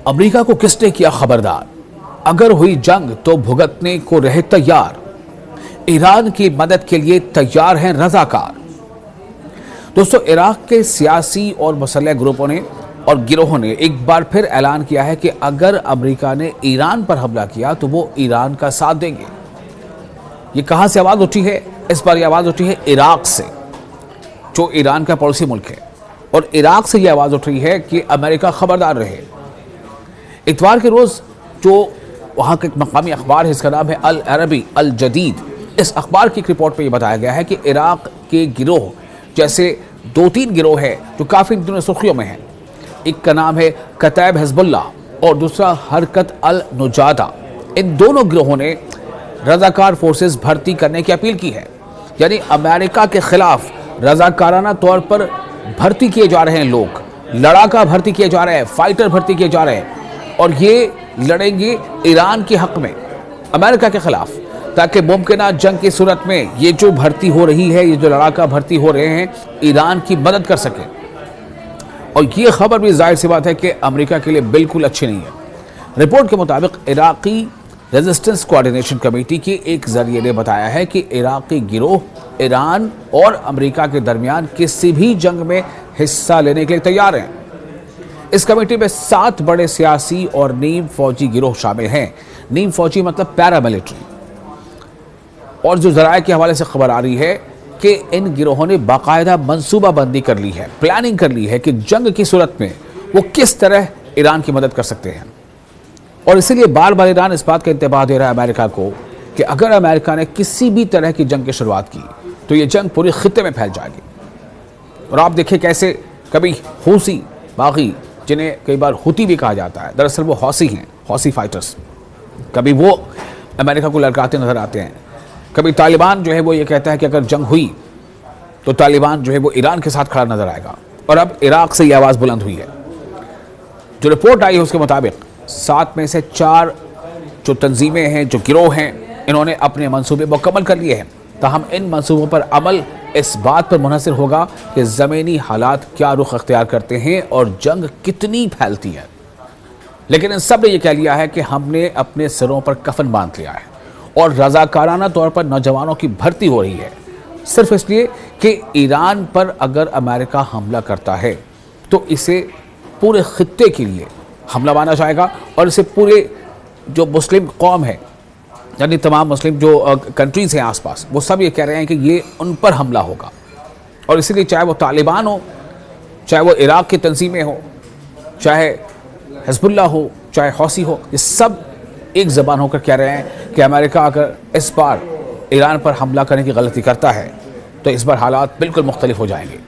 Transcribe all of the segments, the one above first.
America को किसने किया खबरदार, अगर हुई जंग तो भुगतने को रहे तैयार, ईरान की मदद के लिए तैयार हैं रजाकार। दोस्तों, इराक के सियासी और मुसल्लह ग्रुपों ने और गिरोहों ने एक बार फिर ऐलान किया है कि अगर अमेरिका ने ईरान पर हमला किया तो वो ईरान का साथ देंगे। ये कहां से आवाज उठी है? इस बार ये आवाज उठी है इराक से, जो ईरान का पड़ोसी मुल्क है, और इराक से ये आवाज उठ रही है कि अमेरिका खबरदार रहे। इतवार के रोज जो वहां का एक मकामी अखबार है, इसका नाम है अल अरबी अल जदीद, इस अखबार की एक रिपोर्ट में यह बताया गया है कि इराक के गिरोह, जैसे 2-3 गिरोह है जो काफी दिनों सुर्खियों में है। एक का नाम है कतैब हिजबुल्लाह और दूसरा हरकत अल नुजादा। इन दोनों गिरोहों ने रजाकार फोर्सेस भर्ती करने की अपील की है। यानी अमेरिका के खिलाफ रजाकाराना तौर पर भर्ती किए जा रहे हैं लोग, लड़ाका भर्ती किए जा रहे हैं, फाइटर भर्ती किए जा रहे हैं, और ये लड़ेंगे ईरान के हक में, अमेरिका के खिलाफ, ताकि मुमकिन जंग की सूरत में ये जो भर्ती हो रही है, ये जो लड़ाका भर्ती हो रहे हैं, ईरान की मदद कर सके। और ये खबर भी जाहिर सी बात है कि अमेरिका के लिए बिल्कुल अच्छी नहीं है। रिपोर्ट के मुताबिक इराकी रेजिस्टेंस कोऑर्डिनेशन कमेटी के एक जरिए ने बताया है कि इराकी गिरोह ईरान और अमेरिका के दरमियान किसी भी जंग में हिस्सा लेने के लिए तैयार हैं। इस कमेटी में 7 बड़े सियासी और नीम फौजी गिरोह शामिल हैं। नीम फौजी मतलब पैरामिलिट्री। और जो जराये के हवाले से खबर आ रही है कि इन गिरोहों ने बाकायदा मंसूबाबंदी कर ली है, प्लानिंग कर ली है कि जंग की सूरत में वो किस तरह ईरान की मदद कर सकते हैं। और इसीलिए बार बार ईरान इस बात का इंतबाह दे रहा है अमेरिका को कि अगर अमेरिका ने किसी भी तरह की जंग की शुरुआत की तो ये जंग पूरे खित्ते में फैल जाएगी। और आप देखिए कैसे कभी हूसी बागी, जिन्हें कई बार हुती भी कहा जाता है, दरअसल वो हौसी हैं, हौसी फाइटर्स, कभी वो अमेरिका को ललकारते नजर आते हैं। कभी तालिबान जो है वो ये कहता है कि अगर जंग हुई तो तालिबान जो है वो ईरान के साथ खड़ा नजर आएगा। और अब इराक से ये आवाज़ बुलंद हुई है। जो रिपोर्ट आई है उसके मुताबिक 7 में से 4 जो तंजीमें हैं, जो गिरोह हैं, इन्होंने अपने मंसूबे मुकम्मल कर लिए हैं। ताहम इन मंसूबों पर अमल इस बात पर मुनहसर होगा कि ज़मीनी हालात क्या रुख अख्तियार करते हैं और जंग कितनी फैलती है। लेकिन इन सब ने यह कह लिया है कि हमने अपने सिरों पर कफन बांध लिया है और रजाकाराना तौर पर नौजवानों की भर्ती हो रही है, सिर्फ इसलिए कि ईरान पर अगर अमेरिका हमला करता है तो इसे पूरे खित्ते के लिए हमला माना जाएगा। और इसे पूरे जो मुस्लिम कौम है, यानी तमाम मुस्लिम जो कंट्रीज़ हैं आसपास, वो सब ये कह रहे हैं कि ये उन पर हमला होगा। और इसीलिए चाहे वो तालिबान हो, चाहे वो इराक की तंजीमें हो, चाहे हिजबुल्लाह हो, चाहे हौसी हो, ये सब एक ज़बान होकर कह रहे हैं कि अमेरिका अगर इस बार ईरान पर हमला करने की गलती करता है तो इस बार हालात बिल्कुल मुख्तलिफ हो जाएंगे।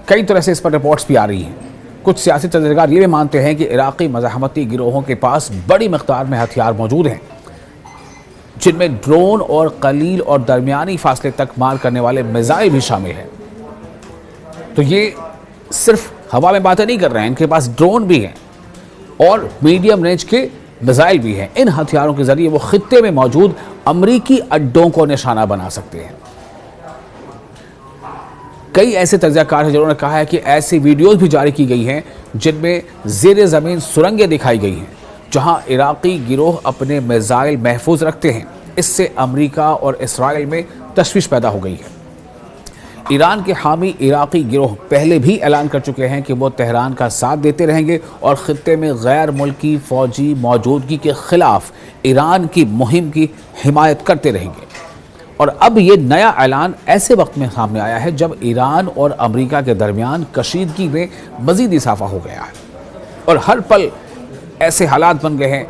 कई तरह से इस पर रिपोर्ट्स भी आ रही हैं। कुछ सियासी तजरगार ये भी मानते हैं कि इराकी मज़ाहमती गिरोहों के पास बड़ी मकदार में हथियार मौजूद हैं, जिनमें ड्रोन और कलील और दरमियानी फासले तक मार करने वाले मिसाइल भी शामिल हैं। तो ये सिर्फ हवा में बातें नहीं कर रहे हैं, इनके पास ड्रोन भी हैं और मीडियम रेंज के मिसाइल भी हैं। इन हथियारों के जरिए वो खित्ते में मौजूद अमरीकी अड्डों को निशाना बना सकते हैं। कई ऐसे तजज़ियाकार हैं जिन्होंने कहा है कि ऐसी वीडियोस भी जारी की गई हैं जिनमें ज़ेरे ज़मीन सुरंगें दिखाई गई हैं जहां इराकी गिरोह अपने मिसाइल महफूज रखते हैं। इससे अमेरिका और इसराइल में तशवीश पैदा हो गई है। ईरान के हामी इराकी गिरोह पहले भी ऐलान कर चुके हैं कि वो तेहरान का साथ देते रहेंगे और खित्ते में गैर मुल्की फौजी मौजूदगी के खिलाफ ईरान की मुहिम की हिमायत करते रहेंगे। और अब ये नया ऐलान ऐसे वक्त में सामने आया है जब ईरान और अमेरिका के दरमियान कशीदगी में मज़ीद इजाफा हो गया है और हर पल ऐसे हालात बन गए हैं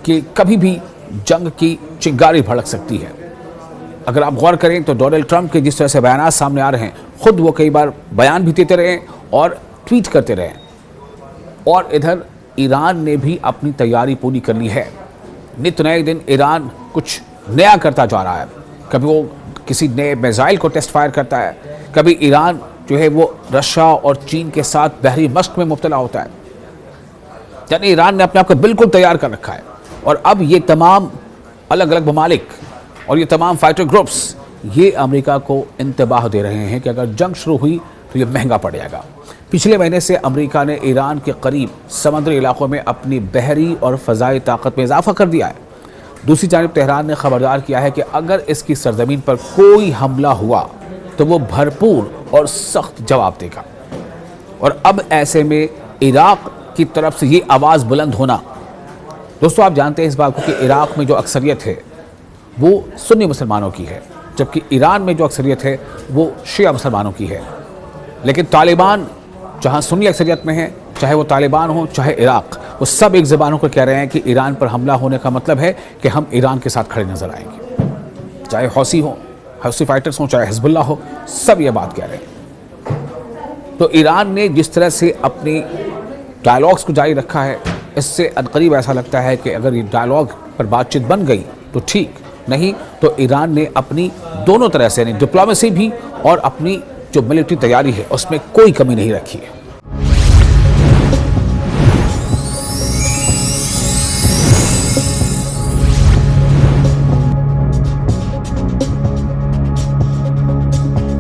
कि कभी भी जंग की चिंगारी भड़क सकती है। अगर आप गौर करें तो डोनाल्ड ट्रंप के जिस तरह से बयान सामने आ रहे हैं, खुद वो कई बार बयान भी देते रहे और ट्वीट करते रहे, और इधर ईरान ने भी अपनी तैयारी पूरी कर ली है। नित नए दिन ईरान कुछ नया करता जा रहा है। कभी वो किसी नए मिसाइल को टेस्ट फायर करता है, कभी ईरान जो है वो रशिया और चीन के साथ बहरी मश्क में मुब्तला होता है। यानी ईरान ने अपने आप को बिल्कुल तैयार कर रखा है। और अब ये तमाम अलग अलग ममालिक और ये तमाम फाइटर ग्रुप्स ये अमेरिका को इंतबाह दे रहे हैं कि अगर जंग शुरू हुई तो ये महंगा पड़ जाएगा। पिछले महीने से अमेरिका ने ईरान के करीब समुद्री इलाकों में अपनी बहरी और फ़ज़ाई ताकत में इजाफा कर दिया है। दूसरी जानिब तेहरान ने खबरदार किया है कि अगर इसकी सरजमीन पर कोई हमला हुआ तो वो भरपूर और सख्त जवाब देगा। और अब ऐसे में इराक की तरफ से ये आवाज़ बुलंद होना, दोस्तों आप जानते हैं इस बात को कि इराक में जो अक्सरियत है वो सुन्नी मुसलमानों की है, जबकि ईरान में जो अक्सरियत है वो शिया मुसलमानों की है। लेकिन तालिबान जहां सुन्नी अक्सरियत में है, चाहे वो तालिबान हो चाहे इराक, वो सब एक ज़बान होकर कह रहे हैं कि ईरान पर हमला होने का मतलब है कि हम ईरान के साथ खड़े नजर आएंगे। चाहे हौसी हो, हौसी फाइटर्स हो, चाहे हिजबुल्ला हो, सब ये बात कह रहे हैं। तो ईरान ने जिस तरह से अपनी डायलॉग्स को जारी रखा है, इससे अनकरीब ऐसा लगता है कि अगर ये डायलॉग पर बातचीत बन गई तो ठीक, नहीं तो ईरान ने अपनी दोनों तरह से यानी डिप्लोमेसी भी और अपनी जो मिलिट्री तैयारी है उसमें कोई कमी नहीं रखी है।